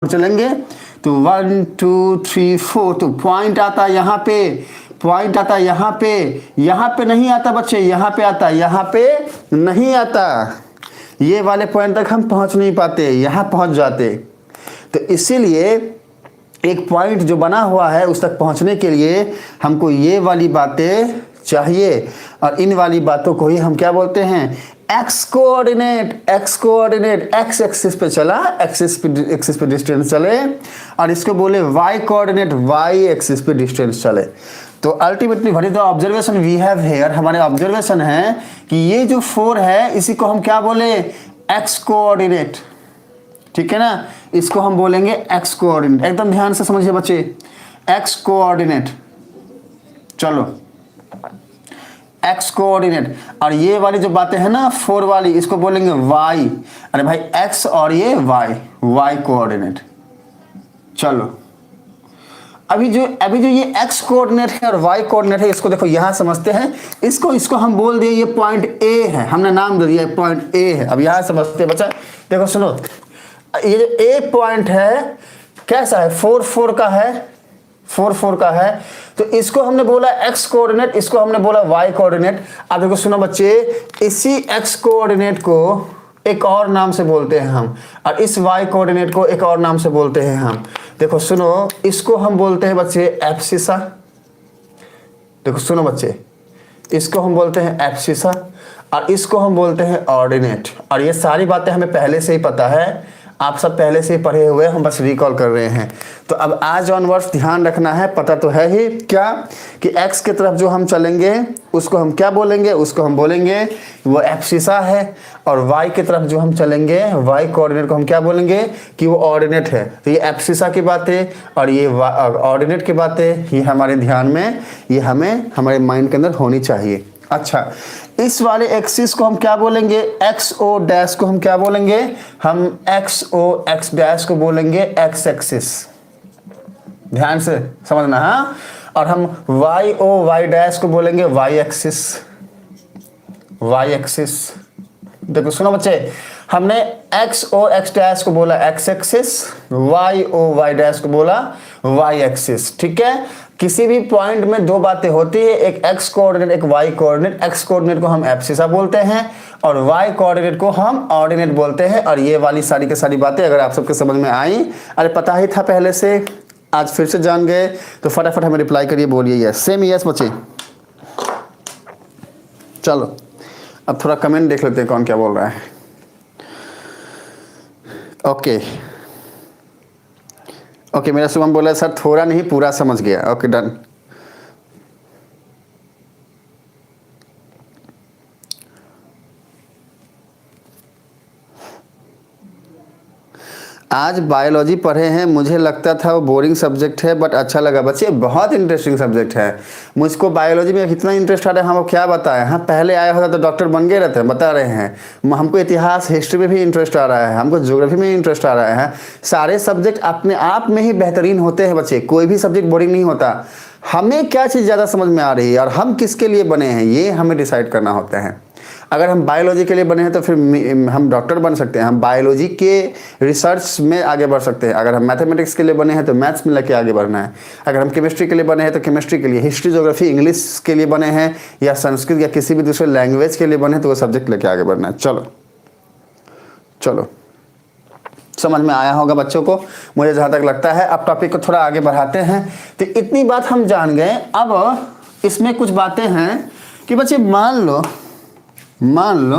चलेंगे तो 1 2 3 4 तो पॉइंट आता है यहाँ पे, पॉइंट आता है यहाँ पे, यहाँ पे नहीं आता बच्चे, यहाँ पे आता, यहाँ पे नहीं आता। ये वाले पॉइंट तक हम पहुँच नहीं पाते, यहाँ पहुँच जाते। तो इसीलिए एक पॉइंट जो बना हुआ है उस तक पहुँचने के लिए हमको ये वाली बातें चाहिए, और इन वाली बातों को ही हम क्या बोलते हैं, x coordinate. X coordinate x axis पे चला, एक्सिस पे डिस्टेंस चले, और इसको बोले वाई कोऑर्डिनेट वाई एक्सिस पे डिस्टेंस चले। तो ultimately what is the observation we have here, हमारे ऑब्जर्वेशन है कि ये जो 4 है इसी को हम क्या बोले, एक्स कोऑर्डिनेट। ठीक है ना, इसको हम बोलेंगे एक्स कोऑर्डिनेट। एकदम ध्यान से समझिए बच्चे, एक्स कोऑर्डिनेट। चलो एक्स कोऑर्डिनेट, और ये वाली जो बातें हैं ना 4 वाली, इसको बोलेंगे वाई। अरे भाई एक्स और ये वाई, वाई कोऑर्डिनेट। चलो अभी जो ये एक्स कोऑर्डिनेट है और वाई कोऑर्डिनेट है, इसको देखो यहां समझते हैं। इसको हम बोल दिए ये पॉइंट ए है, हमने नाम दे दिया पॉइंट ए है। अब यहां समझते हैं बच्चा, देखो सुनो, ये जो ए पॉइंट है कैसा है, 4 4 का है, 4 4 का है। तो इसको हमने बोला एक्स कोऑर्डिनेट, इसको हमने बोला वाई कोऑर्डिनेट। अब देखो सुनो बच्चे, इसी एक्स कोऑर्डिनेट को एक और नाम से बोलते हैं हम, और इस वाई कोऑर्डिनेट को एक और नाम से बोलते हैं हम। देखो सुनो, इसको हम बोलते हैं बच्चे एब्सिसा। देखो सुनो बच्चे, इसको हम बोलते हैं एब्सिसा, और इसको हम बोलते हैं ऑर्डिनेट। और ये सारी बातें हमें पहले से ही पता है, आप सब पहले से ही पढ़े हुए, हम बस रिकॉल कर रहे हैं। तो अब आज ऑनवर्ड्स ध्यान रखना है, पता तो है ही क्या कि एक्स की तरफ जो हम चलेंगे उसको हम क्या बोलेंगे, उसको हम बोलेंगे वो एब्सिसा है, और वाई की तरफ जो हम चलेंगे वाई कोऑर्डिनेट को हम क्या बोलेंगे कि वो ऑर्डिनेट है। तो ये एब्सिसा की बातें और ये ऑर्डिनेट की बातें, ये हमारे ध्यान में, ये हमें हमारे माइंड के अंदर होनी चाहिए। अच्छा, इस वाले एक्सिस को हम क्या बोलेंगे, एक्स ओ डैश को हम क्या बोलेंगे, हम एक्स ओ एक्स डैश को बोलेंगे एक्स एक्सिस। ध्यान से समझना, हाँ। और हम वाई ओ वाई डैश को बोलेंगे वाई एक्सिस, वाई एक्सिस। देखो सुनो बच्चे, हमने एक्स ओ एक्स डैश को बोला x axis, y o y dash को बोला वाई एक्सिस। ठीक है, किसी भी पॉइंट में 2 बातें होती है, एक एक्स कोऑर्डिनेट एक वाई कोऑर्डिनेट। एक्स कोऑर्डिनेट को हम एब्सिसा बोलते हैं और वाई कोऑर्डिनेट को हम ऑर्डिनेट बोलते हैं। और ये वाली सारी की सारी बातें अगर आप सबके समझ में आई, अरे पता ही था पहले से, आज फिर से जान गए, तो फटाफट हमें रिप्लाई करिए, बोलिए यस, सेम यस बच्चे। चलो अब थोड़ा कमेंट देख लेते हैं कौन क्या बोल रहा है। ओके, मेरा शुभम बोला सर थोड़ा नहीं पूरा समझ गया। Okay done. आज बायोलॉजी पढ़े हैं, मुझे लगता था वो बोरिंग सब्जेक्ट है, बट अच्छा लगा बच्चे, बहुत इंटरेस्टिंग सब्जेक्ट है। मुझको बायोलॉजी में इतना इंटरेस्ट आ रहा है, हमको क्या बताएं। हाँ, पहले आया होता तो डॉक्टर बन गए रहते, बता रहे हैं। हमको इतिहास हिस्ट्री में भी इंटरेस्ट आ रहा है, हमको ज्योग्राफी में इंटरेस्ट आ रहा है। सारे सब्जेक्ट अपने आप में ही बेहतरीन होते हैं बच्चे, कोई भी सब्जेक्ट बोरिंग नहीं होता। हमें क्या चीज़ ज़्यादा समझ में आ रही है और हम किसके लिए बने हैं, ये हमें डिसाइड करना होता है। अगर हम बायोलॉजी के लिए बने हैं तो फिर हम डॉक्टर बन सकते हैं, हम बायोलॉजी के रिसर्च में आगे बढ़ सकते हैं। अगर हम मैथमेटिक्स के लिए बने हैं तो मैथ्स में लेके आगे बढ़ना है। अगर हम केमिस्ट्री के लिए बने हैं तो केमिस्ट्री के लिए, हिस्ट्री ज्योग्राफी इंग्लिश के लिए बने हैं, या संस्कृत या किसी भी दूसरे लैंग्वेज के लिए बने हैं तो वो सब्जेक्ट लेके आगे बढ़ना है। चलो चलो, समझ में आया होगा बच्चों को, मुझे जहाँ तक लगता है। अब टॉपिक को थोड़ा आगे बढ़ाते हैं। तो इतनी बात हम जान गए। अब इसमें कुछ बातें हैं कि बच्चे मान लो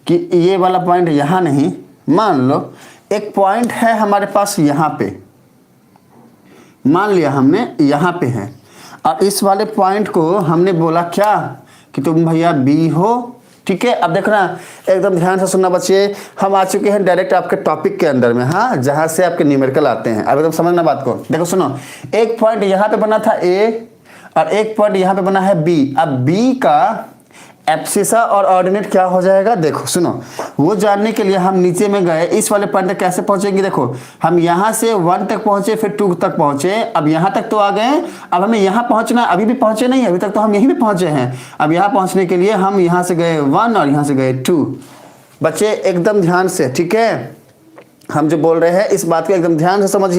कि ये वाला पॉइंट यहाँ नहीं, मान लो एक पॉइंट है हमारे पास यहाँ पे, मान लिया हमने यहाँ पे है, और इस वाले पॉइंट को हमने बोला क्या कि तुम भैया बी हो। ठीक है, अब देखना एकदम ध्यान से सुनना बच्चे, हम आ चुके हैं डायरेक्ट आपके टॉपिक के अंदर में, हाँ, जहाँ से आपके न्यूमेरिकल आते हैं। अब एकदम समझना बात को। देखो सुनो, एक पॉइंट यहाँ पे बना था ए, और एक पॉइंट यहाँ पे बना है बी। अब बी का एब्सिसा और ऑर्डिनेट क्या हो जाएगा, देखो सुनो, वो जानने के लिए हम नीचे में गए, इस वाले पॉइंट तक कैसे पहुंचेंगे। देखो हम यहाँ से 1 तक पहुंचे, फिर 2 तक पहुंचे, अब यहाँ तक तो आ गए। अब हमें यहाँ पहुंचना, अभी भी पहुंचे नहीं, अभी तक तो हम यहीं भी पहुंचे हैं। अब यहाँ पहुंचने के लिए हम यहाँ से गए 1 और यहाँ से गए 2। बच्चे एकदम ध्यान से, ठीक है। हम जो बोल रहे हैं इस बात को एकदम ध्यान से समझिए।